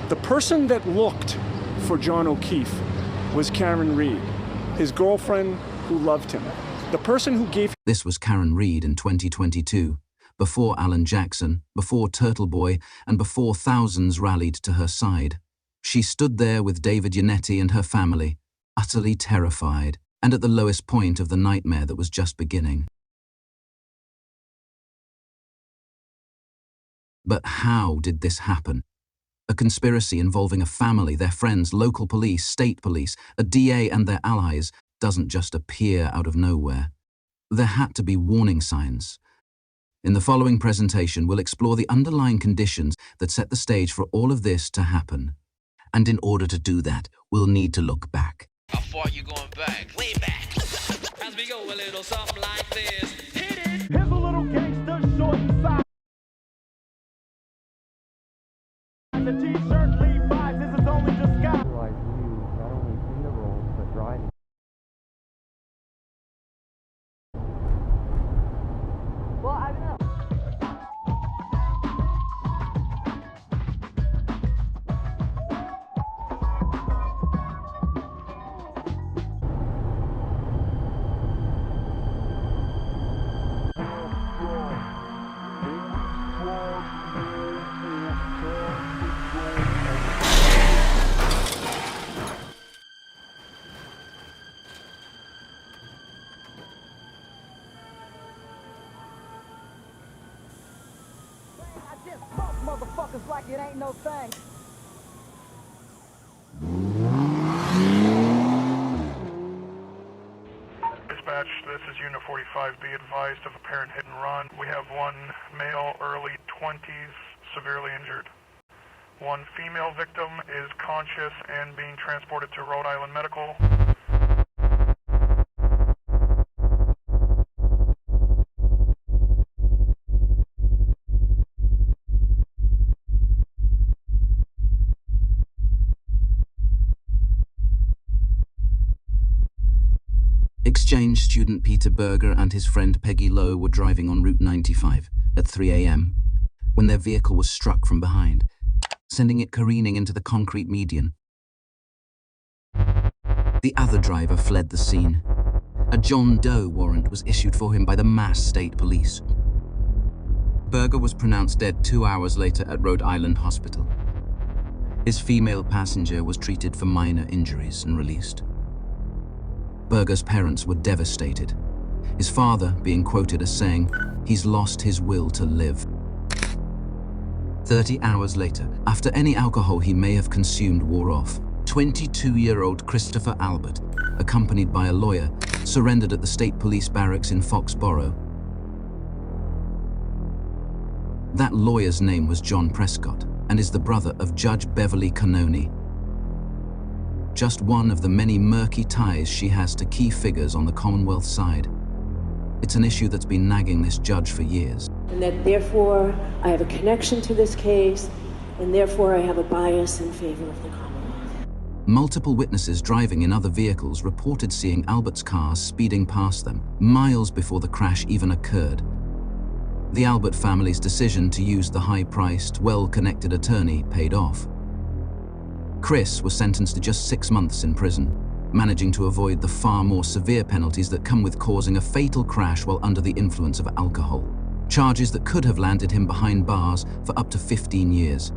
The person that looked for John O'Keefe was Karen Reed, his girlfriend who loved him. The person who gave... This was Karen Reed in 2022, before Alan Jackson, before Turtle Boy, and before thousands rallied to her side. She stood there with David Yannetti and her family, utterly terrified, and at the lowest point of the nightmare that was just beginning. But how did this happen? A conspiracy involving a family, their friends, local police, state police, a DA and their allies doesn't just appear out of nowhere. There had to be warning signs. In the following presentation, we'll explore the underlying conditions that set the stage for all of this to happen. And in order to do that, we'll need to look back. How far you going back? Way back. As we go a little something like this. Hit it. Here's a little gangster short and size. The t-shirt Levi's, this is only disguise. Realize you not only in the role, but driving. Well, I don't know. Motherfuckers like it ain't no thing. Dispatch, this is Unit 45. Be advised of apparent hit and run. We have one male, early 20s, severely injured. One female victim is conscious and being transported to Rhode Island Medical. Exchange student Peter Berger and his friend Peggy Lowe were driving on Route 95 at 3 a.m. when their vehicle was struck from behind, sending it careening into the concrete median. The other driver fled the scene. A John Doe warrant was issued for him by the Mass State Police. Berger was pronounced dead 2 hours later at Rhode Island Hospital. His female passenger was treated for minor injuries and released. Berger's parents were devastated, his father being quoted as saying, "He's lost his will to live." 30 hours later, after any alcohol he may have consumed wore off, 22-year-old Christopher Albert, accompanied by a lawyer, surrendered at the state police barracks in Foxborough. That lawyer's name was John Prescott and is the brother of Judge Beverly Cannoni. Just one of the many murky ties she has to key figures on the Commonwealth side. It's an issue that's been nagging this judge for years. And that therefore I have a connection to this case, and therefore I have a bias in favor of the Commonwealth. Multiple witnesses driving in other vehicles reported seeing Albert's car speeding past them, miles before the crash even occurred. The Albert family's decision to use the high-priced, well-connected attorney paid off. Chris was sentenced to just 6 months in prison, managing to avoid the far more severe penalties that come with causing a fatal crash while under the influence of alcohol. Charges that could have landed him behind bars for up to 15 years.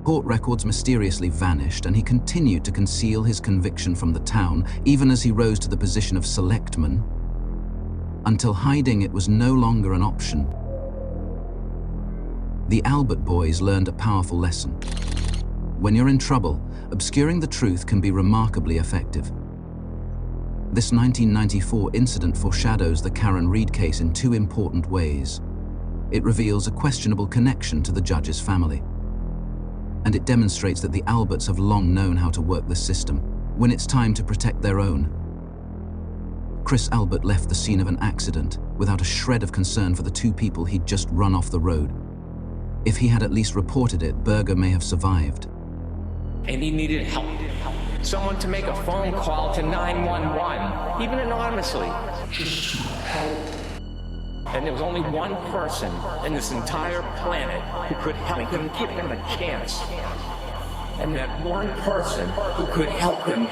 Court records mysteriously vanished, and he continued to conceal his conviction from the town, even as he rose to the position of selectman, until hiding it was no longer an option. The Albert boys learned a powerful lesson. When you're in trouble, obscuring the truth can be remarkably effective. This 1994 incident foreshadows the Karen Reed case in two important ways. It reveals a questionable connection to the judge's family. And it demonstrates that the Alberts have long known how to work the system when it's time to protect their own. Chris Albert left the scene of an accident without a shred of concern for the two people he'd just run off the road. If he had at least reported it, Berger may have survived. And he needed help. Someone to make a phone call to 911, even anonymously. Just to help And there was only one person in this entire planet who could help him, give him a chance. And that one person who could help him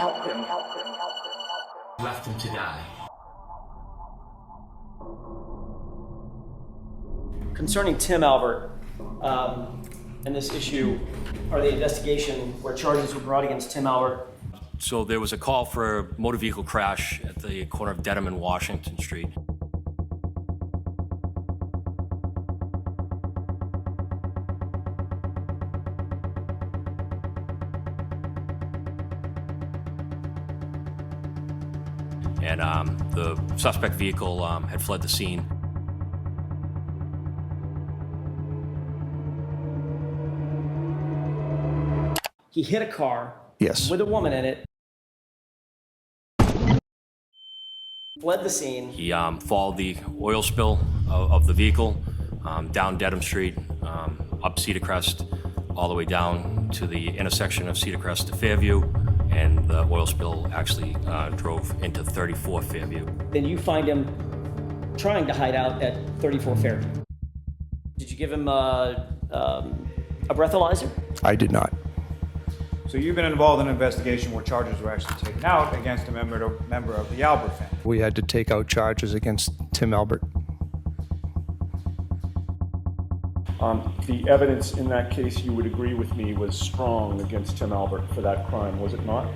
left him to die. Concerning Tim Albert and this issue, or the investigation where charges were brought against Tim Albert. So there was a call for a motor vehicle crash at the corner of Dedham and Washington Street. And the suspect vehicle had fled the scene. He hit a car Yes. with a woman in it, fled the scene. He followed the oil spill of the vehicle down Dedham Street, up Cedar Crest, all the way down to the intersection of Cedar Crest to Fairview, and the oil spill actually drove into 34 Fairview. Then you find him trying to hide out at 34 Fairview. Did you give him a breathalyzer? I did not. So you've been involved in an investigation where charges were actually taken out against a member of the Albert family. We had to take out charges against Tim Albert. The evidence in that case, you would agree with me, was strong against Tim Albert for that crime, was it not?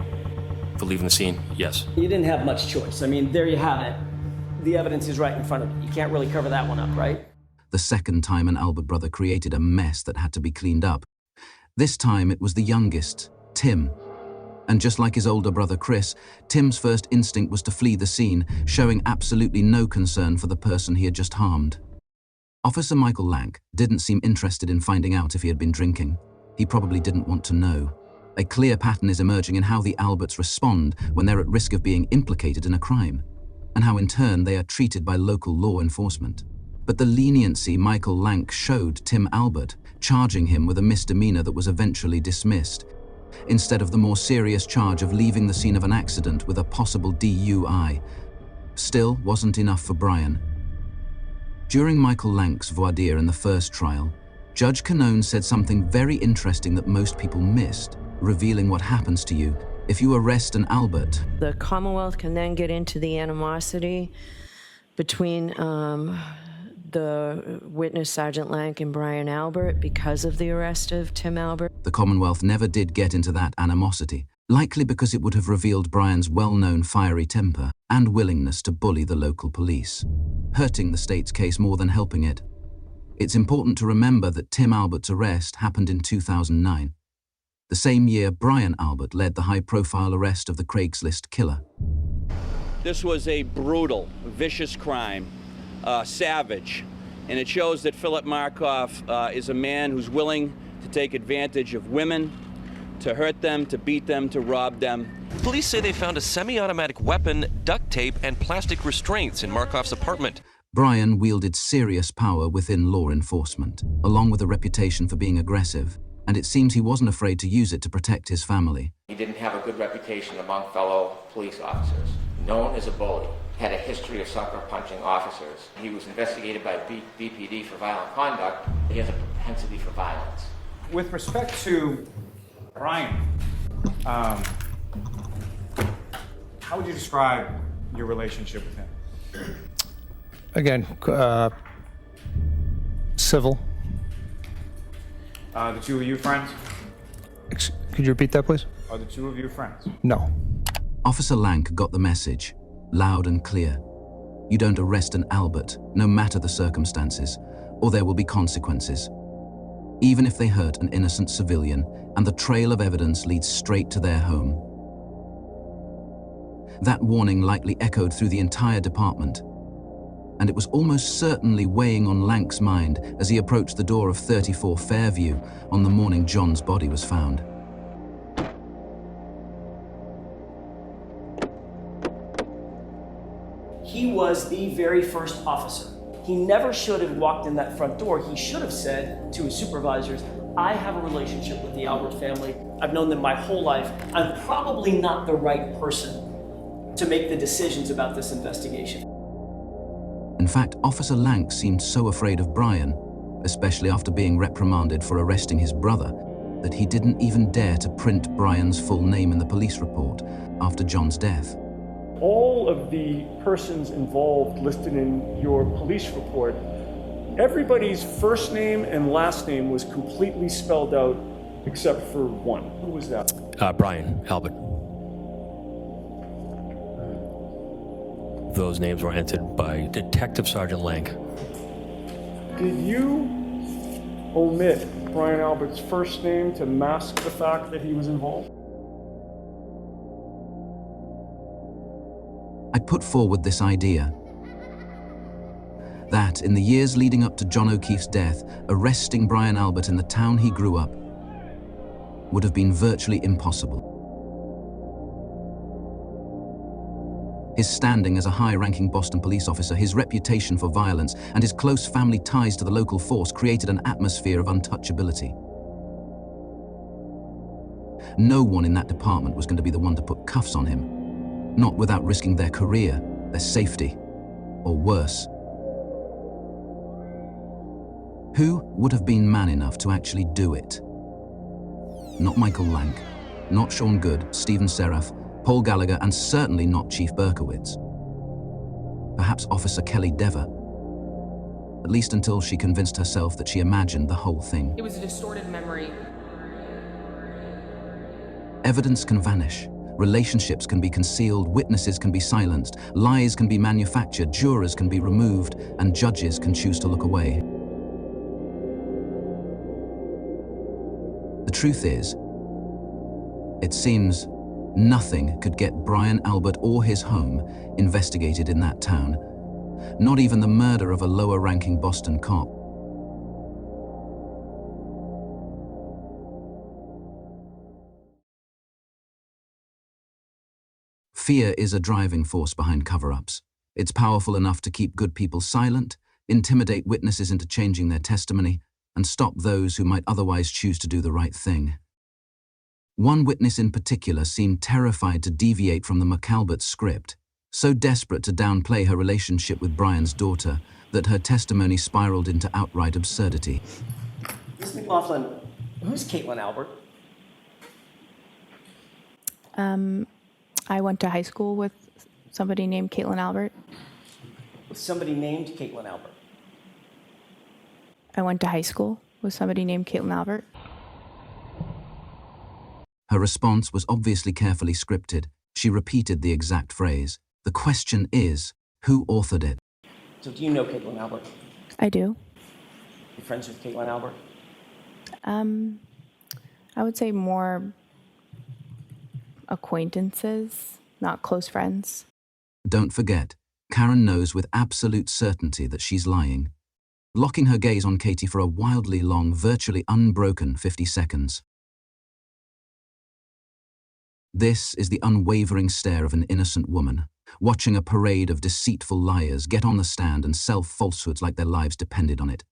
For leaving the scene, yes. You didn't have much choice. I mean, there you have it. The evidence is right in front of you. You can't really cover that one up, right? The second time an Albert brother created a mess that had to be cleaned up. This time it was the youngest, Tim. And just like his older brother Chris, Tim's first instinct was to flee the scene, showing absolutely no concern for the person he had just harmed. Officer Michael Lank didn't seem interested in finding out if he had been drinking. He probably didn't want to know. A clear pattern is emerging in how the Alberts respond when they're at risk of being implicated in a crime, and how in turn they are treated by local law enforcement. But the leniency Michael Lank showed Tim Albert, charging him with a misdemeanor that was eventually dismissed, instead of the more serious charge of leaving the scene of an accident with a possible DUI, still wasn't enough for Brian. During Michael Lank's voir dire in the first trial, Judge Canone said something very interesting that most people missed, revealing what happens to you if you arrest an Albert. The Commonwealth can then get into the animosity between the witness, Sergeant Lank, and Brian Albert because of the arrest of Tim Albert. The Commonwealth never did get into that animosity, likely because it would have revealed Brian's well-known fiery temper and willingness to bully the local police, hurting the state's case more than helping it. It's important to remember that Tim Albert's arrest happened in 2009, the same year Brian Albert led the high-profile arrest of the Craigslist killer. This was a brutal, vicious crime, savage, and it shows that Philip Markoff is a man who's willing to take advantage of women, to hurt them, to beat them, to rob them. Police say they found a semi-automatic weapon, duct tape, and plastic restraints in Markoff's apartment. Brian wielded serious power within law enforcement, along with a reputation for being aggressive, and it seems he wasn't afraid to use it to protect his family. He didn't have a good reputation among fellow police officers. Known as a bully, had a history of sucker punching officers. He was investigated by BPD for violent conduct. He has a propensity for violence. With respect to Brian, how would you describe your relationship with him? Again, civil. The two of you friends? Could you repeat that, please? Are the two of you friends? No. Officer Lank got the message, loud and clear. You don't arrest an Albert, no matter the circumstances, or there will be consequences. Even if they hurt an innocent civilian, and the trail of evidence leads straight to their home. That warning likely echoed through the entire department, and it was almost certainly weighing on Lank's mind as he approached the door of 34 Fairview on the morning John's body was found. He was the very first officer. He never should have walked in that front door. He should have said to his supervisors, I have a relationship with the Albert family. I've known them my whole life. I'm probably not the right person to make the decisions about this investigation. In fact, Officer Lank seemed so afraid of Brian, especially after being reprimanded for arresting his brother, that he didn't even dare to print Brian's full name in the police report after John's death. All of the persons involved listed in your police report, everybody's first name and last name was completely spelled out except for one. Who was that? Brian Albert. Those names were entered by Detective Sergeant Lank. Did you omit Brian Albert's first name to mask the fact that he was involved? I put forward this idea that in the years leading up to John O'Keefe's death, arresting Brian Albert in the town he grew up would have been virtually impossible. His standing as a high-ranking Boston police officer, his reputation for violence, and his close family ties to the local force created an atmosphere of untouchability. No one in that department was going to be the one to put cuffs on him, not without risking their career, their safety, or worse. Who would have been man enough to actually do it? Not Michael Lank, not Sean Good, Stephen Seraph, Paul Gallagher, and certainly not Chief Berkowitz. Perhaps Officer Kelly Dever, at least until she convinced herself that she imagined the whole thing. It was a distorted memory. Evidence can vanish, relationships can be concealed, witnesses can be silenced, lies can be manufactured, jurors can be removed, and judges can choose to look away. The truth is, it seems nothing could get Brian Albert or his home investigated in that town, not even the murder of a lower-ranking Boston cop. Fear is a driving force behind cover-ups. It's powerful enough to keep good people silent, intimidate witnesses into changing their testimony, and stop those who might otherwise choose to do the right thing. One witness in particular seemed terrified to deviate from the McAlbert script, so desperate to downplay her relationship with Brian's daughter that her testimony spiraled into outright absurdity. Ms. McLaughlin, who's Caitlin Albert? I went to high school with somebody named Caitlin Albert. With somebody named Caitlin Albert? I went to high school with somebody named Caitlin Albert. Her response was obviously carefully scripted. She repeated the exact phrase. The question is, who authored it? So do you know Caitlin Albert? I do. You friends with Caitlin Albert? I would say more acquaintances, not close friends. Don't forget, Karen knows with absolute certainty that she's lying, locking her gaze on Katie for a wildly long, virtually unbroken 50 seconds. This is the unwavering stare of an innocent woman, watching a parade of deceitful liars get on the stand and sell falsehoods like their lives depended on it.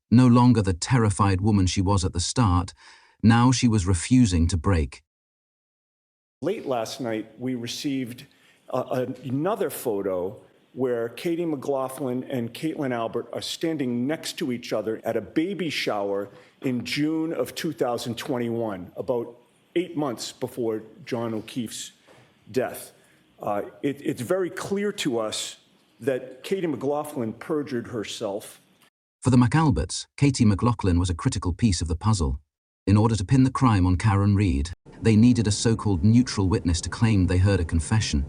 No longer the terrified woman she was at the start, now she was refusing to break. Late last night, we received another photo where Katie McLaughlin and Caitlin Albert are standing next to each other at a baby shower in June of 2021, about 8 months before John O'Keefe's death. It's very clear to us that Katie McLaughlin perjured herself. For the McAlberts, Katie McLaughlin was a critical piece of the puzzle. In order to pin the crime on Karen Reed, they needed a so-called neutral witness to claim they heard a confession.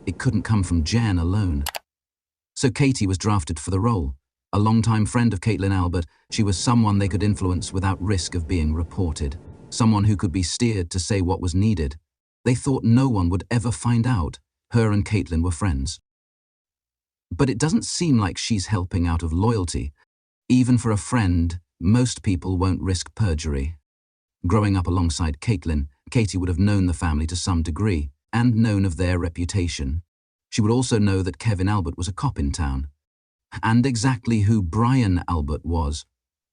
It couldn't come from Jan alone. So Katie was drafted for the role. A longtime friend of Caitlin Albert, she was someone they could influence without risk of being reported. Someone who could be steered to say what was needed. They thought no one would ever find out. Her and Caitlin were friends. But it doesn't seem like she's helping out of loyalty. Even for a friend, most people won't risk perjury. Growing up alongside Caitlin, Katie would have known the family to some degree, and known of their reputation. She would also know that Kevin Albert was a cop in town, and exactly who Brian Albert was.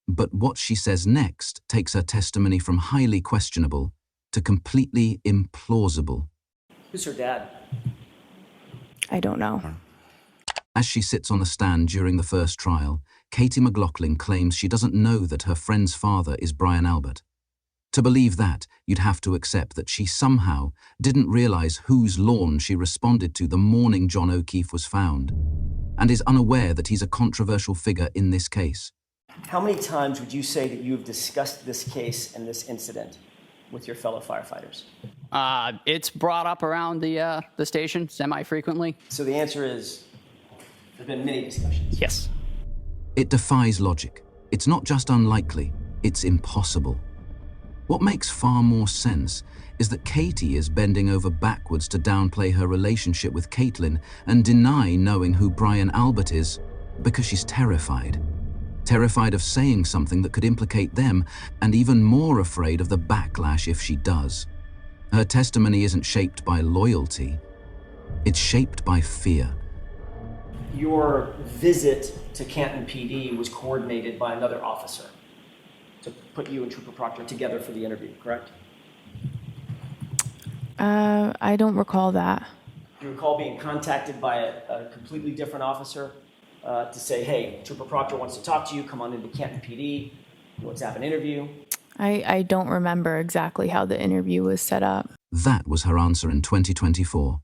But what she says next takes her testimony from highly questionable to completely implausible. Who's her dad? I don't know. As she sits on the stand during the first trial, Katie McLaughlin claims she doesn't know that her friend's father is Brian Albert. To believe that, you'd have to accept that she somehow didn't realize whose lawn she responded to the morning John O'Keefe was found, and is unaware that he's a controversial figure in this case. How many times would you say that you've discussed this case and this incident with your fellow firefighters? It's brought up around the station semi-frequently. So the answer is, there have been many discussions. Yes. It defies logic. It's not just unlikely, it's impossible. What makes far more sense is that Katie is bending over backwards to downplay her relationship with Caitlin and deny knowing who Brian Albert is because she's terrified. Terrified of saying something that could implicate them, and even more afraid of the backlash if she does. Her testimony isn't shaped by loyalty, it's shaped by fear. Your visit to Canton PD was coordinated by another officer to put you and Trooper Proctor together for the interview, correct? I don't recall that. Do you recall being contacted by a completely different officer to say, hey, Trooper Proctor wants to talk to you, come on into Canton PD, let's have an interview? I don't remember exactly how the interview was set up. That was her answer in 2024.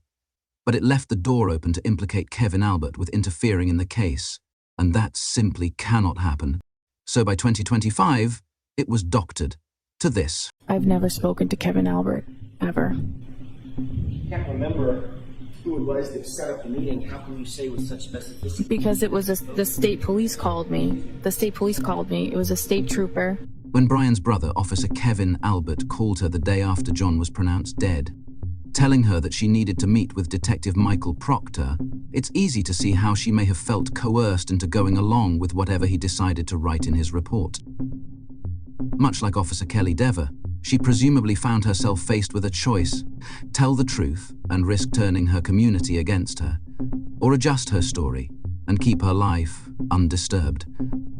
But it left the door open to implicate Kevin Albert with interfering in the case, and that simply cannot happen. So by 2025, it was doctored to this. I've never spoken to Kevin Albert, ever. I can't remember who it was that set up the meeting. How can you say with such specificity? Because it was the state police called me. The state police called me. It was a state trooper. When Brian's brother, Officer Kevin Albert, called her the day after John was pronounced dead, telling her that she needed to meet with Detective Michael Proctor, it's easy to see how she may have felt coerced into going along with whatever he decided to write in his report. Much like Officer Kelly Dever, she presumably found herself faced with a choice: tell the truth and risk turning her community against her, or adjust her story and keep her life undisturbed.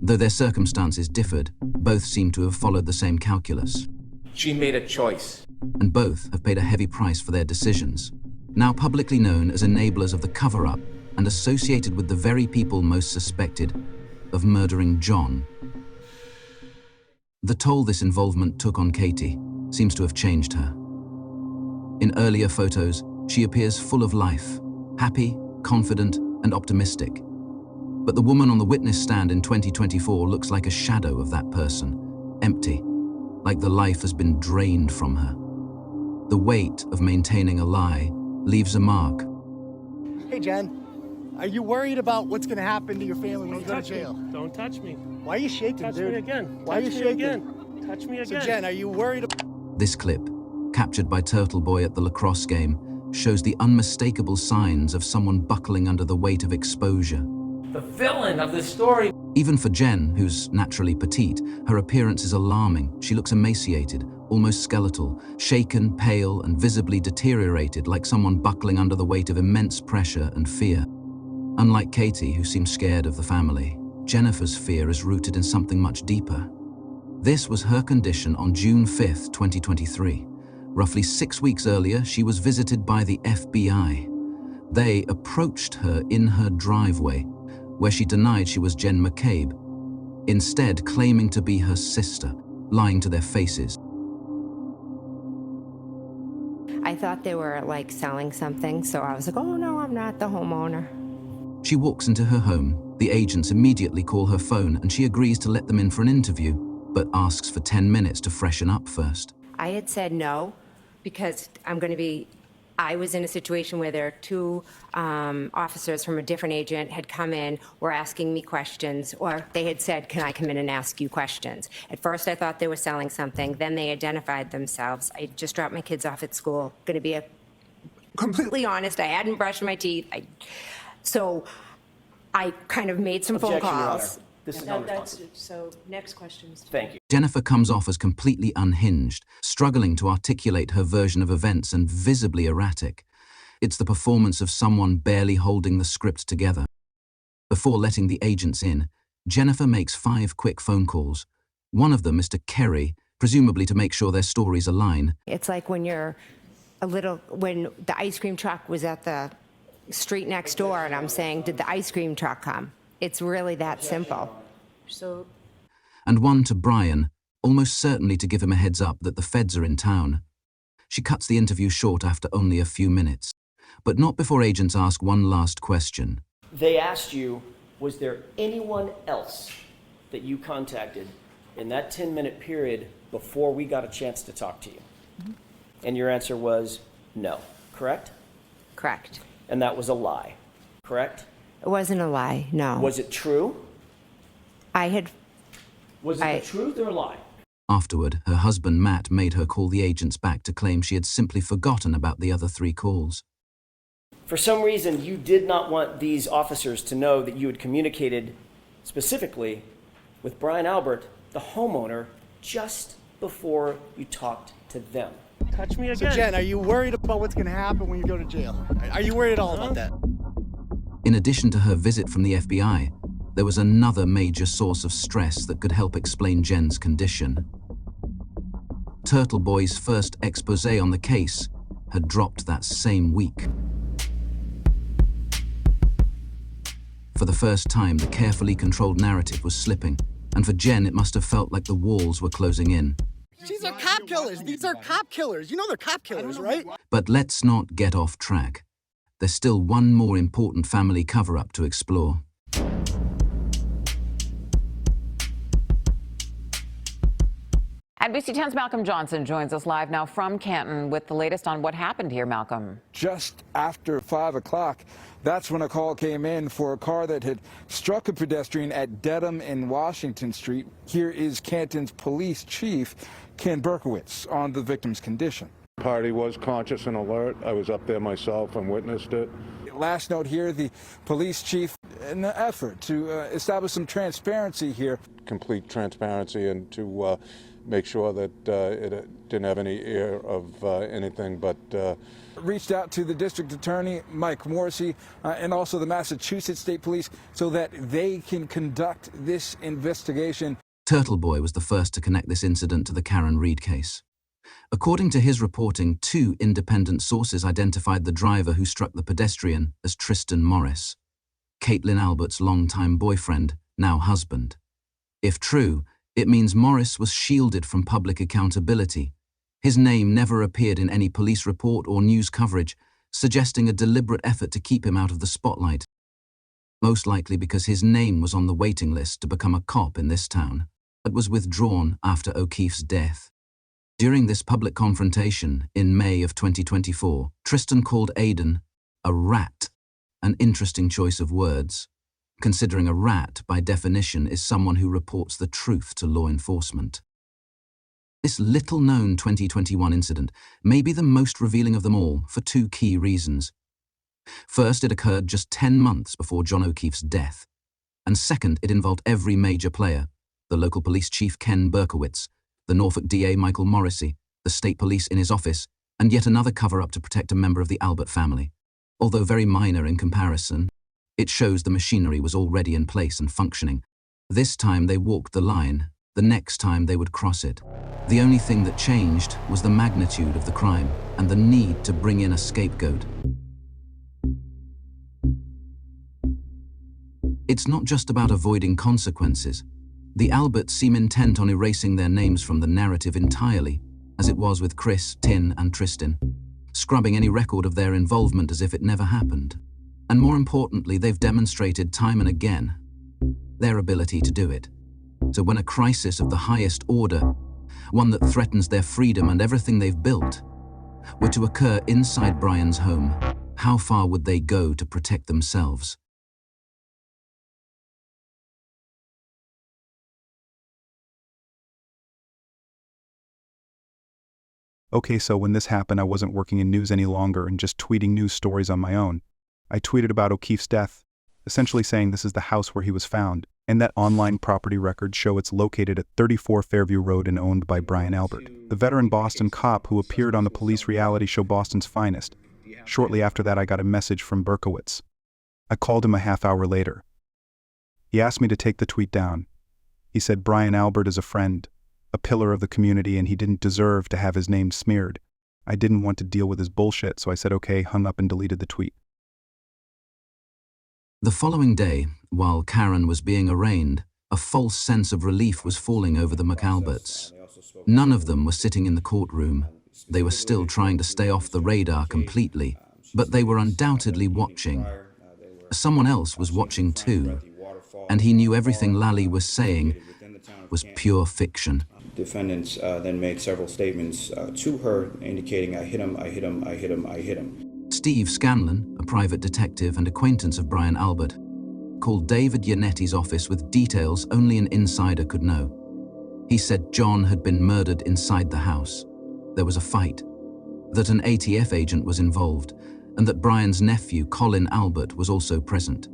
Though their circumstances differed, both seem to have followed the same calculus. She made a choice. And both have paid a heavy price for their decisions, now publicly known as enablers of the cover-up and associated with the very people most suspected of murdering John. The toll this involvement took on Katie seems to have changed her. In earlier photos, she appears full of life, happy, confident, and optimistic. But the woman on the witness stand in 2024 looks like a shadow of that person, empty, like the life has been drained from her. The weight of maintaining a lie leaves a mark. Hey, Jen, are you worried about what's going to happen to your family when you go to jail? Don't touch me. Why are you shaking, Touch dude? me again. Why are you Touch me shaking? again. Touch me again. So, Jen, are you worried about... This clip, captured by Turtle Boy at the lacrosse game, shows the unmistakable signs of someone buckling under the weight of exposure. The villain of this story. Even for Jen, who's naturally petite, her appearance is alarming. She looks emaciated, almost skeletal, shaken, pale, and visibly deteriorated, like someone buckling under the weight of immense pressure and fear. Unlike Katie, who seems scared of the family, Jennifer's fear is rooted in something much deeper. This was her condition on June 5th, 2023. Roughly 6 weeks earlier, she was visited by the FBI. They approached her in her driveway, where she denied she was Jen McCabe, instead claiming to be her sister, lying to their faces. I thought they were like selling something, so I was like, oh no, I'm not the homeowner. She walks into her home. The agents immediately call her phone and she agrees to let them in for an interview, but asks for 10 minutes to freshen up first. I had said no because I was in a situation where there are two officers from a different agent had come in, were asking me questions, or they had said, can I come in and ask you questions? At first I thought they were selling something, then they identified themselves. I just dropped my kids off at school. Gonna be completely honest, I hadn't brushed my teeth. So I kind of made some phone Objection, Your Honor. calls. This is That's, so next question, Mr. Thank you. Jennifer comes off as completely unhinged, struggling to articulate her version of events and visibly erratic. It's the performance of someone barely holding the script together. Before letting the agents in, Jennifer makes 5 quick phone calls. One of them is to Kerry, presumably to make sure their stories align. It's like when you're when the ice cream truck was at the street next door and I'm saying, did the ice cream truck come? It's really that simple. So, And one to Brian, almost certainly to give him a heads up that the feds are in town. She cuts the interview short after only a few minutes, but not before agents ask one last question. They asked you, was there anyone else that you contacted in that 10-minute period before we got a chance to talk to you? And your answer was no, correct? Correct. And that was a lie, correct? It wasn't a lie, no. Was it true? Was it the truth or a lie? Afterward, her husband Matt made her call the agents back to claim she had simply forgotten about the other 3 calls. For some reason, you did not want these officers to know that you had communicated specifically with Brian Albert, the homeowner, just before you talked to them. Touch me again. So Jen, are you worried about what's going to happen when you go to jail? Are you worried at all about that? In addition to her visit from the FBI, there was another major source of stress that could help explain Jen's condition. Turtle Boy's first expose on the case had dropped that same week. For the first time, the carefully controlled narrative was slipping, and for Jen, it must have felt like the walls were closing in. These are cop killers. These are cop killers. You know they're cop killers, right? But let's not get off track. There's still one more important family cover-up to explore. NBC 10's Malcolm Johnson joins us live now from Canton with the latest on what happened here, Malcolm. Just after 5 o'clock, that's when a call came in for a car that had struck a pedestrian at Dedham and Washington Street. Here is Canton's police chief, Ken Berkowitz, on the victim's condition. Party was conscious and alert. I was up there myself and witnessed it. Last note here, the police chief, in an effort to establish some transparency here. Complete transparency and to make sure that it didn't have any air of anything but... Reached out to the district attorney, Mike Morrissey, and also the Massachusetts State Police so that they can conduct this investigation. Turtle Boy was the first to connect this incident to the Karen Reed case. According to his reporting, 2 independent sources identified the driver who struck the pedestrian as Tristan Morris, Caitlin Albert's longtime boyfriend, now husband. If true, it means Morris was shielded from public accountability. His name never appeared in any police report or news coverage, suggesting a deliberate effort to keep him out of the spotlight. Most likely because his name was on the waiting list to become a cop in this town, but was withdrawn after O'Keefe's death. During this public confrontation in May of 2024, Tristan called Aiden a rat, an interesting choice of words, considering a rat, by definition, is someone who reports the truth to law enforcement. This little-known 2021 incident may be the most revealing of them all for 2 key reasons. First, it occurred just 10 months before John O'Keefe's death. And second, it involved every major player: the local police chief Ken Berkowitz, the Norfolk DA Michael Morrissey, the state police in his office, and yet another cover-up to protect a member of the Albert family. Although very minor in comparison, it shows the machinery was already in place and functioning. This time they walked the line. The next time they would cross it. The only thing that changed was the magnitude of the crime and the need to bring in a scapegoat. It's not just about avoiding consequences. The Alberts seem intent on erasing their names from the narrative entirely, as it was with Chris, Tin, and Tristan, scrubbing any record of their involvement as if it never happened. And more importantly, they've demonstrated time and again their ability to do it. So when a crisis of the highest order, one that threatens their freedom and everything they've built, were to occur inside Brian's home, how far would they go to protect themselves? Okay, so when this happened, I wasn't working in news any longer and just tweeting news stories on my own. I tweeted about O'Keefe's death, essentially saying this is the house where he was found, and that online property records show it's located at 34 Fairview Road and owned by Brian Albert, the veteran Boston cop who appeared on the police reality show Boston's Finest. Shortly after that, I got a message from Berkowitz. I called him a half hour later. He asked me to take the tweet down. He said Brian Albert is a friend, a pillar of the community, and he didn't deserve to have his name smeared. I didn't want to deal with his bullshit, so I said okay, hung up and deleted the tweet. The following day, while Karen was being arraigned, a false sense of relief was falling over the McAlberts. None of them were sitting in the courtroom. They were still trying to stay off the radar completely, but they were undoubtedly watching. Someone else was watching too, and he knew everything Lally was saying was pure fiction. Defendants then made several statements to her indicating, I hit him, I hit him, I hit him, I hit him. Steve Scanlon, a private detective and acquaintance of Brian Albert, called David Yanetti's office with details only an insider could know. He said John had been murdered inside the house. There was a fight, that an ATF agent was involved, and that Brian's nephew, Colin Albert, was also present.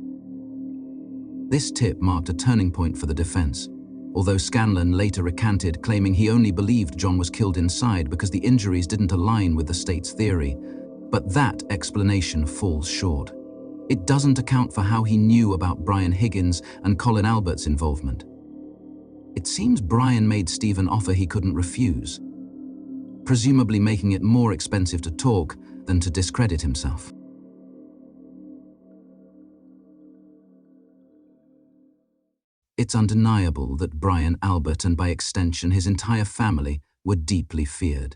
This tip marked a turning point for the defense, although Scanlon later recanted, claiming he only believed John was killed inside because the injuries didn't align with the state's theory. But that explanation falls short. It doesn't account for how he knew about Brian Higgins and Colin Albert's involvement. It seems Brian made Steve an offer he couldn't refuse, presumably making it more expensive to talk than to discredit himself. It's undeniable that Brian Albert, and by extension his entire family, were deeply feared.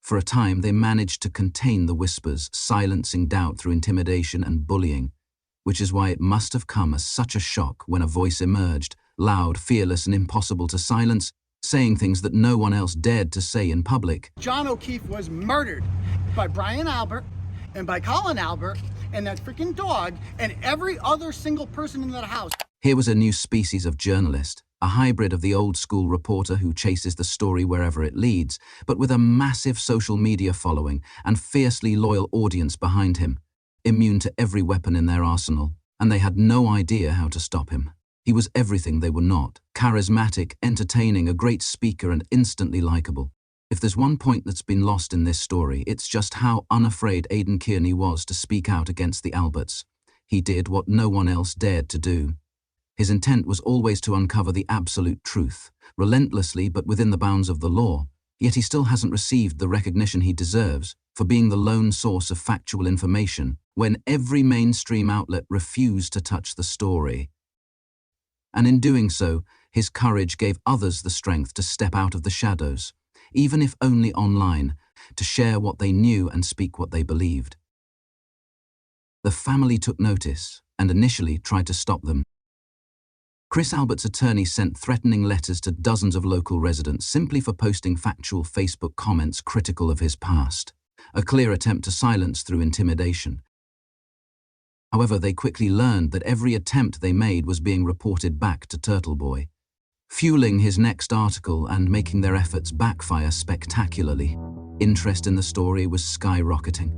For a time, they managed to contain the whispers, silencing doubt through intimidation and bullying, which is why it must have come as such a shock when a voice emerged, loud, fearless, and impossible to silence, saying things that no one else dared to say in public. John O'Keefe was murdered by Brian Albert and by Colin Albert and that freaking dog and every other single person in that house. Here was a new species of journalist, a hybrid of the old-school reporter who chases the story wherever it leads, but with a massive social media following and fiercely loyal audience behind him, immune to every weapon in their arsenal, and they had no idea how to stop him. He was everything they were not: charismatic, entertaining, a great speaker, and instantly likable. If there's one point that's been lost in this story, it's just how unafraid Aidan Kearney was to speak out against the Alberts. He did what no one else dared to do. His intent was always to uncover the absolute truth, relentlessly but within the bounds of the law, yet he still hasn't received the recognition he deserves for being the lone source of factual information when every mainstream outlet refused to touch the story. And in doing so, his courage gave others the strength to step out of the shadows, even if only online, to share what they knew and speak what they believed. The family took notice and initially tried to stop them. Chris Albert's attorney sent threatening letters to dozens of local residents simply for posting factual Facebook comments critical of his past, a clear attempt to silence through intimidation. However, they quickly learned that every attempt they made was being reported back to Turtle Boy, fueling his next article and making their efforts backfire spectacularly. Interest in the story was skyrocketing.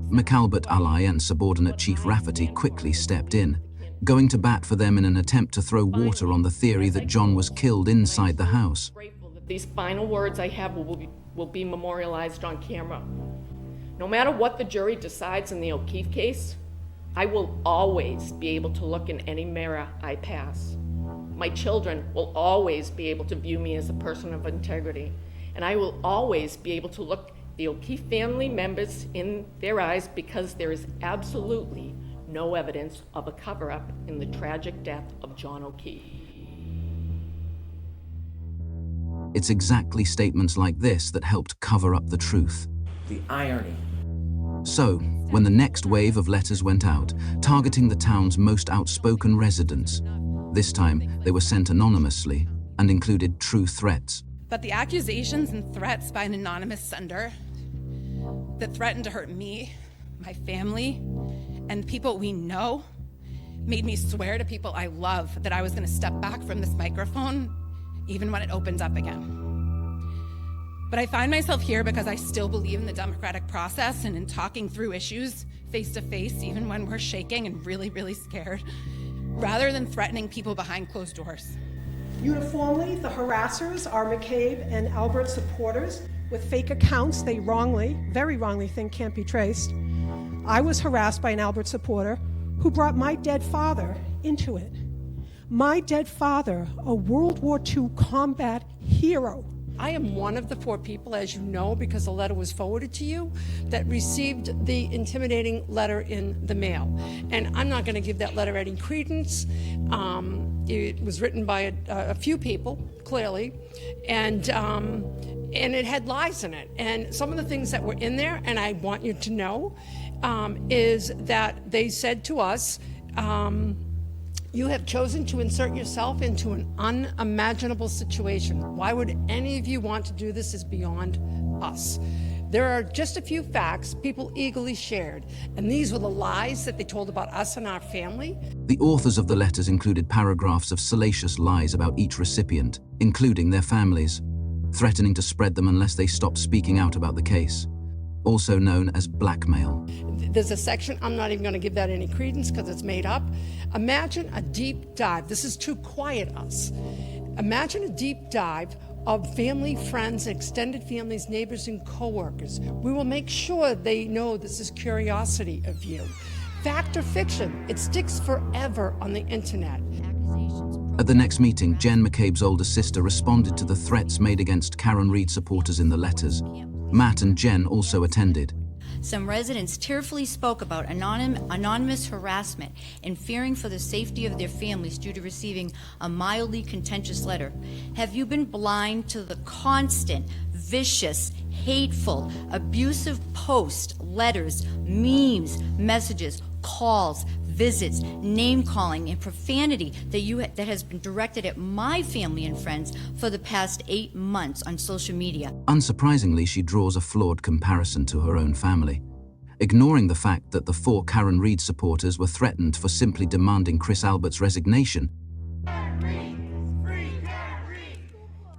McAlbert ally and subordinate Chief Rafferty quickly stepped in, going to bat for them in an attempt to throw water on the theory that John was killed inside the house. These final words I have will be memorialized on camera. No matter what the jury decides in the O'Keefe case, I will always be able to look in any mirror I pass. My children will always be able to view me as a person of integrity, and I will always be able to look the O'Keefe family members in their eyes, because there is absolutely no evidence of a cover-up in the tragic death of John O'Keefe. It's exactly statements like this that helped cover up the truth. The irony. So, when the next wave of letters went out, targeting the town's most outspoken residents, this time they were sent anonymously and included true threats. But the accusations and threats by an anonymous sender that threatened to hurt me, my family, and people we know made me swear to people I love that I was going to step back from this microphone even when it opens up again. But I find myself here because I still believe in the democratic process and in talking through issues face to face, even when we're shaking and really, really scared, rather than threatening people behind closed doors. Uniformly, the harassers are McCabe and Albert supporters with fake accounts they wrongly, very wrongly, think can't be traced. I was harassed by an Albert supporter who brought my dead father into it. My dead father, a World War II combat hero. I am one of the 4 people, as you know, because the letter was forwarded to you, that received the intimidating letter in the mail. And I'm not going to give that letter any credence. It was written by a few people, clearly, and it had lies in it. And some of the things that were in there, and I want you to know, is that they said to us, you have chosen to insert yourself into an unimaginable situation. Why would any of you want to do this is beyond us. There are just a few facts people eagerly shared, and these were the lies that they told about us and our family. The authors of the letters included paragraphs of salacious lies about each recipient, including their families, threatening to spread them unless they stopped speaking out about the case, also known as blackmail. There's a section, I'm not even going to give that any credence because it's made up. Imagine a deep dive. This is to quiet us. Imagine a deep dive of family, friends, extended families, neighbors, and coworkers. We will make sure they know this is curiosity of you. Fact or fiction, it sticks forever on the internet. At the next meeting, Jen McCabe's older sister responded to the threats made against Karen Reed supporters in the letters. Matt and Jen also attended. Some residents tearfully spoke about anonymous harassment and fearing for the safety of their families due to receiving a mildly contentious letter. Have you been blind to the constant, vicious, hateful, abusive posts, letters, memes, messages, calls, visits, name-calling, and profanity that has been directed at my family and friends for the past 8 months on social media? Unsurprisingly, she draws a flawed comparison to her own family, ignoring the fact that the 4 Karen Reed supporters were threatened for simply demanding Chris Albert's resignation.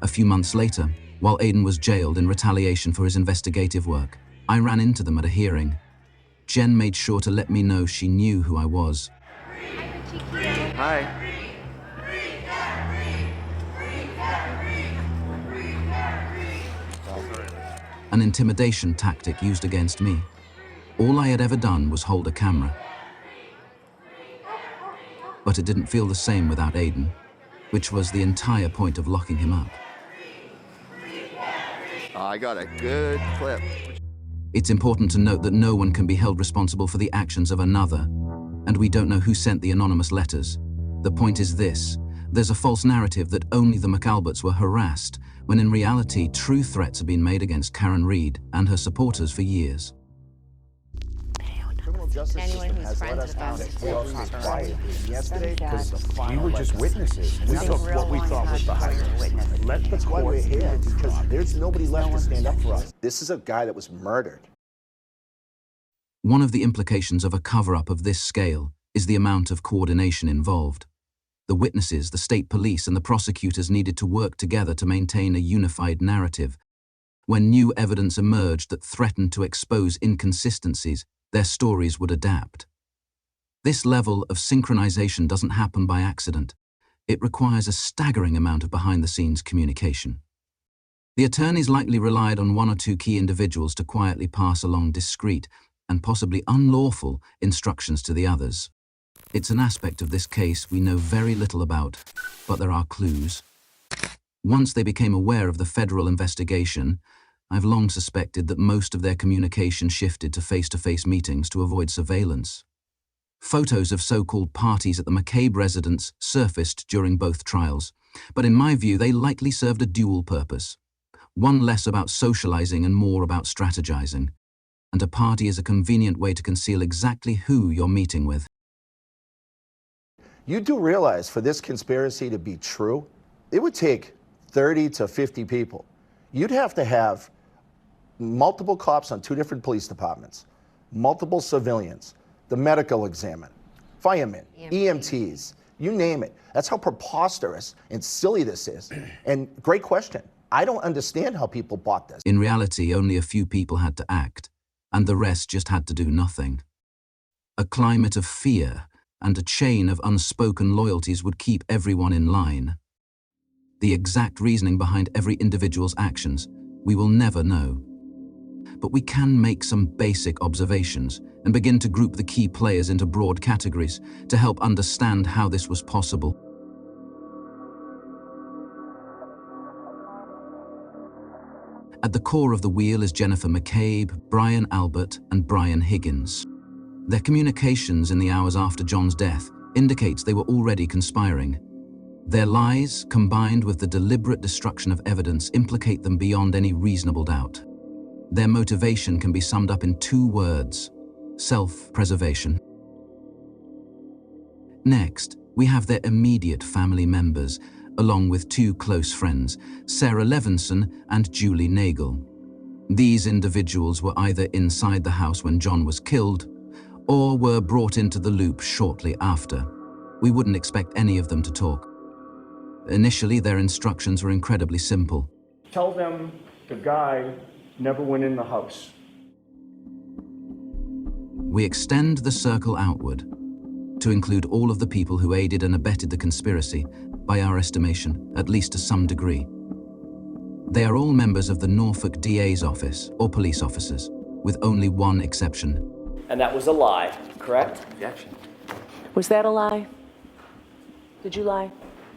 A few months later, while Aiden was jailed in retaliation for his investigative work, I ran into them at a hearing. Jen made sure to let me know she knew who I was. Hi. An intimidation tactic used against me. All I had ever done was hold a camera. But it didn't feel the same without Aiden, which was the entire point of locking him up. I got a good clip. It's important to note that no one can be held responsible for the actions of another, and we don't know who sent the anonymous letters. The point is this: there's a false narrative that only the McAlberts were harassed, when in reality true threats have been made against Karen Reed and her supporters for years. Criminal justice system has let us down. We all stayed quiet yesterday because we were just witnesses. We took what we thought was the height. Let the court. We're here because there's nobody left to stand up for us. This is a guy that was murdered. One of the implications of a cover-up of this scale is the amount of coordination involved. The witnesses, the state police, and the prosecutors needed to work together to maintain a unified narrative. When new evidence emerged that threatened to expose inconsistencies, their stories would adapt. This level of synchronization doesn't happen by accident. It requires a staggering amount of behind-the-scenes communication. The attorneys likely relied on 1 or 2 key individuals to quietly pass along discreet and possibly unlawful instructions to the others. It's an aspect of this case we know very little about, but there are clues. Once they became aware of the federal investigation, I've long suspected that most of their communication shifted to face-to-face meetings to avoid surveillance. Photos of so-called parties at the McCabe residence surfaced during both trials, but in my view they likely served a dual purpose. One less about socializing and more about strategizing. And a party is a convenient way to conceal exactly who you're meeting with. You do realize for this conspiracy to be true, it would take 30 to 50 people. You'd have to have multiple cops on 2 different police departments, multiple civilians, the medical examiner, firemen, EMTs, you name it. That's how preposterous and silly this is. And great question. I don't understand how people bought this. In reality, only a few people had to act, and the rest just had to do nothing. A climate of fear and a chain of unspoken loyalties would keep everyone in line. The exact reasoning behind every individual's actions, we will never know. But we can make some basic observations and begin to group the key players into broad categories to help understand how this was possible. At the core of the wheel is Jennifer McCabe, Brian Albert, and Brian Higgins. Their communications in the hours after John's death indicates they were already conspiring. Their lies, combined with the deliberate destruction of evidence, implicate them beyond any reasonable doubt. Their motivation can be summed up in 2 words: self-preservation. Next, we have their immediate family members, along with 2 close friends, Sarah Levinson and Julie Nagel. These individuals were either inside the house when John was killed, or were brought into the loop shortly after. We wouldn't expect any of them to talk. Initially, their instructions were incredibly simple. Tell them the guy never went in the house. We extend the circle outward to include all of the people who aided and abetted the conspiracy, by our estimation, at least to some degree. They are all members of the Norfolk DA's office or police officers, with only one exception. And that was a lie, correct? Objection. Was that a lie? Did you lie?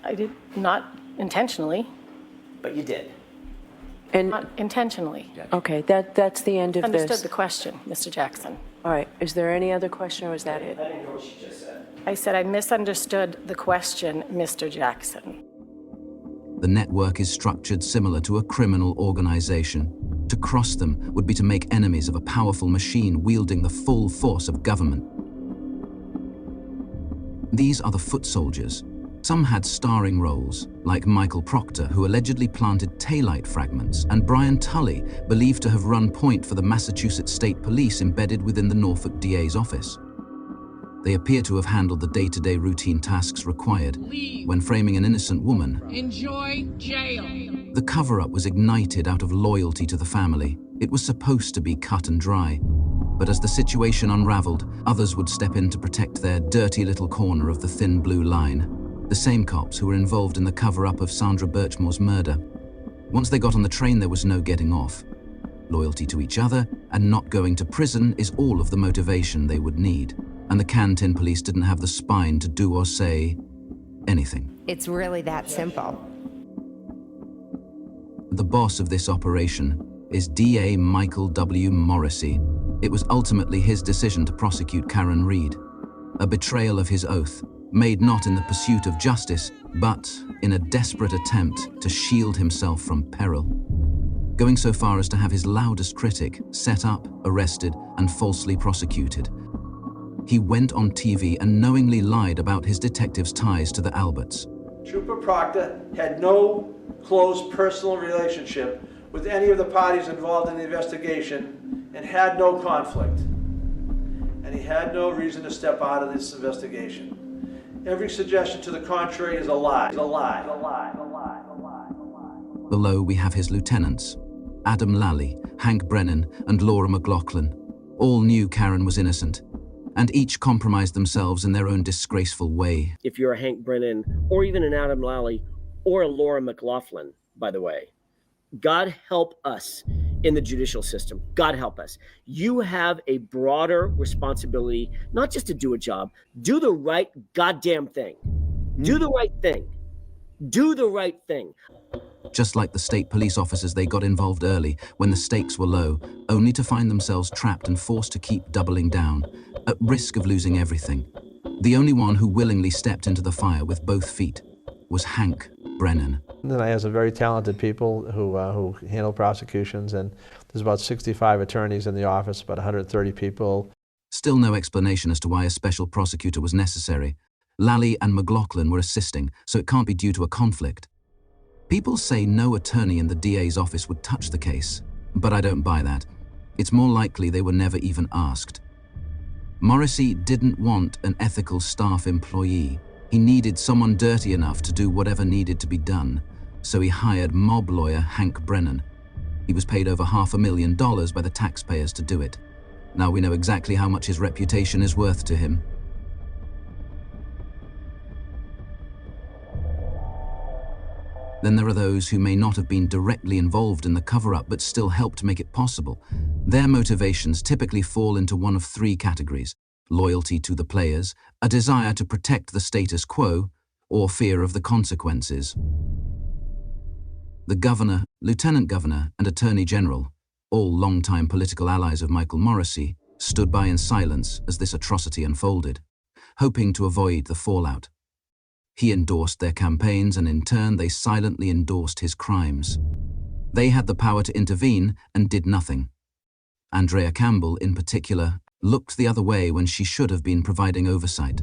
I did not intentionally. But you did. And Not intentionally. okay, that's the end of Understood this. the question, Mr. Jackson. All right. Is there any other question, or was that it? I didn't hear what she just said. I said I misunderstood the question, Mr. Jackson. The network is structured similar to a criminal organization. To cross them would be to make enemies of a powerful machine wielding the full force of government. These are the foot soldiers. Some had starring roles, like Michael Proctor, who allegedly planted taillight fragments, and Brian Tully, believed to have run point for the Massachusetts State Police embedded within the Norfolk DA's office. They appear to have handled the day-to-day routine tasks required when framing an innocent woman. Enjoy jail. The cover-up was ignited out of loyalty to the family. It was supposed to be cut and dry. But as the situation unraveled, others would step in to protect their dirty little corner of the thin blue line. The same cops who were involved in the cover-up of Sandra Birchmore's murder. Once they got on the train, there was no getting off. Loyalty to each other and not going to prison is all of the motivation they would need. And the Canton police didn't have the spine to do or say anything. It's really that simple. The boss of this operation is DA Michael W. Morrissey. It was ultimately his decision to prosecute Karen Reed. A betrayal of his oath, made not in the pursuit of justice, but in a desperate attempt to shield himself from peril. Going so far as to have his loudest critic set up, arrested, and falsely prosecuted. He went on TV and knowingly lied about his detective's ties to the Alberts. Trooper Proctor had no close personal relationship with any of the parties involved in the investigation and had no conflict. And he had no reason to step out of this investigation. Every suggestion to the contrary is a lie. It's a lie. It's a lie. It's a lie. It's a lie. It's a lie. Below we have his lieutenants, Adam Lally, Hank Brennan, and Laura McLaughlin. All knew Karen was innocent, and each compromised themselves in their own disgraceful way. If you're a Hank Brennan, or even an Adam Lally, or a Laura McLaughlin, by the way, God help us in the judicial system. God help us. You have a broader responsibility, not just to do a job, do the right goddamn thing. Do the right thing. Do the right thing. Just like the state police officers, they got involved early when the stakes were low, only to find themselves trapped and forced to keep doubling down, at risk of losing everything. The only one who willingly stepped into the fire with both feet was Hank Brennan. And then I have some very talented people who handle prosecutions, and there's about 65 attorneys in the office, about 130 people. Still no explanation as to why a special prosecutor was necessary. Lally and McLaughlin were assisting, so it can't be due to a conflict. People say no attorney in the DA's office would touch the case, but I don't buy that. It's more likely they were never even asked. Morrissey didn't want an ethical staff employee. He needed someone dirty enough to do whatever needed to be done, so he hired mob lawyer Hank Brennan. He was paid over $500,000 by the taxpayers to do it. Now we know exactly how much his reputation is worth to him. Then there are those who may not have been directly involved in the cover-up but still helped make it possible. Their motivations typically fall into one of three categories: loyalty to the players, a desire to protect the status quo, or fear of the consequences. The governor, lieutenant governor, and attorney general, all longtime political allies of Michael Morrissey, stood by in silence as this atrocity unfolded, hoping to avoid the fallout. He endorsed their campaigns, and in turn they silently endorsed his crimes. They had the power to intervene and did nothing. Andrea Campbell, in particular, looked the other way when she should have been providing oversight.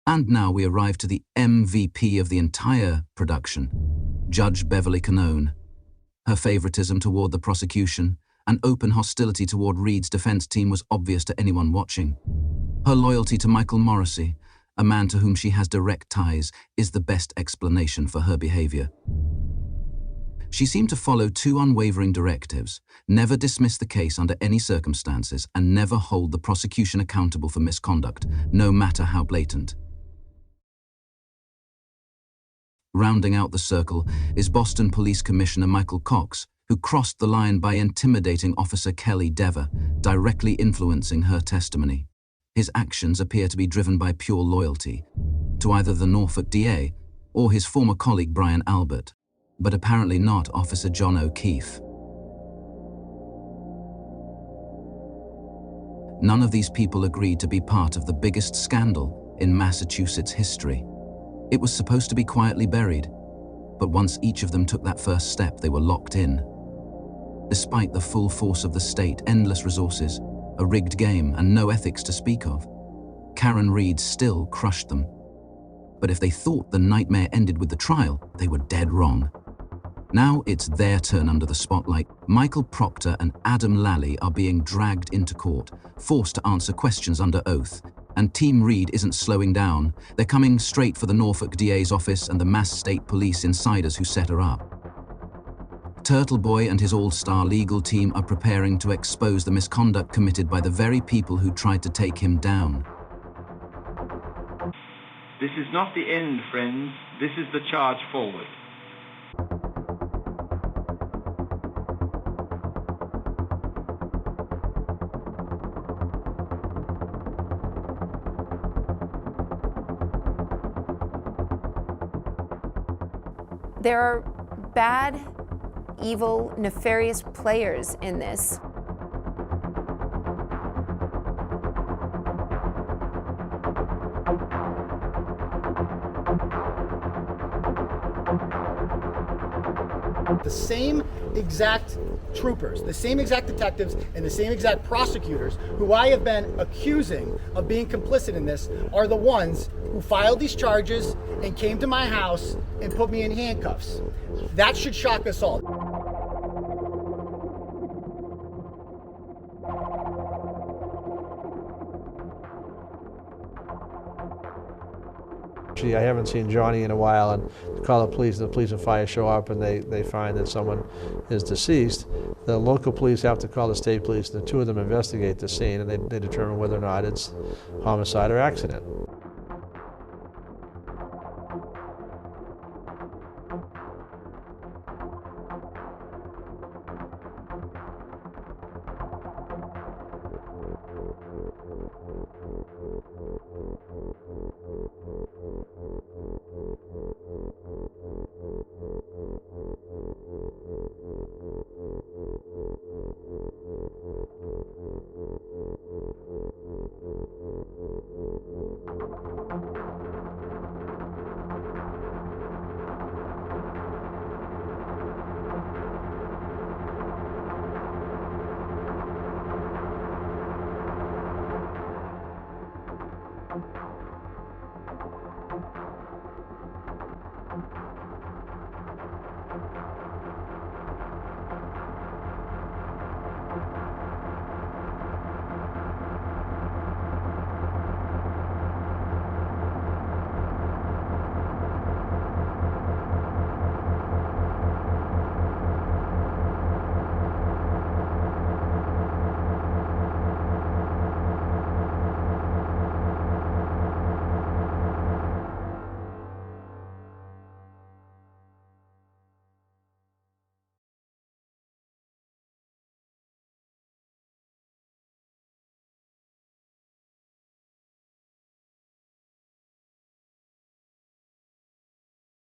And now we arrive to the MVP of the entire production, Judge Beverly Canone. Her favoritism toward the prosecution and open hostility toward Reed's defense team was obvious to anyone watching. Her loyalty to Michael Morrissey, a man to whom she has direct ties, is the best explanation for her behavior. She seemed to follow two unwavering directives: never dismiss the case under any circumstances and never hold the prosecution accountable for misconduct, no matter how blatant. Rounding out the circle is Boston Police Commissioner Michael Cox, who crossed the line by intimidating Officer Kelly Dever, directly influencing her testimony. His actions appear to be driven by pure loyalty to either the Norfolk DA or his former colleague Brian Albert, but apparently not Officer John O'Keefe. None of these people agreed to be part of the biggest scandal in Massachusetts history. It was supposed to be quietly buried, but once each of them took that first step, they were locked in. Despite the full force of the state, endless resources, a rigged game, and no ethics to speak of, Karen Reed still crushed them. But if they thought the nightmare ended with the trial, they were dead wrong. Now it's their turn under the spotlight. Michael Proctor and Adam Lally are being dragged into court, forced to answer questions under oath. And Team Reed isn't slowing down. They're coming straight for the Norfolk DA's office and the Mass State Police insiders who set her up. Turtle Boy and his all-star legal team are preparing to expose the misconduct committed by the very people who tried to take him down. This is not the end, friends. This is the charge forward. There are bad, evil, nefarious players in this. The same exact troopers, the same exact detectives, and the same exact prosecutors who I have been accusing of being complicit in this are the ones who filed these charges and came to my house and put me in handcuffs. That should shock us all. I haven't seen Johnny in a while, and call the police and fire show up, and they find that someone is deceased. The local police have to call the state police, and the two of them investigate the scene, and they determine whether or not it's homicide or accident.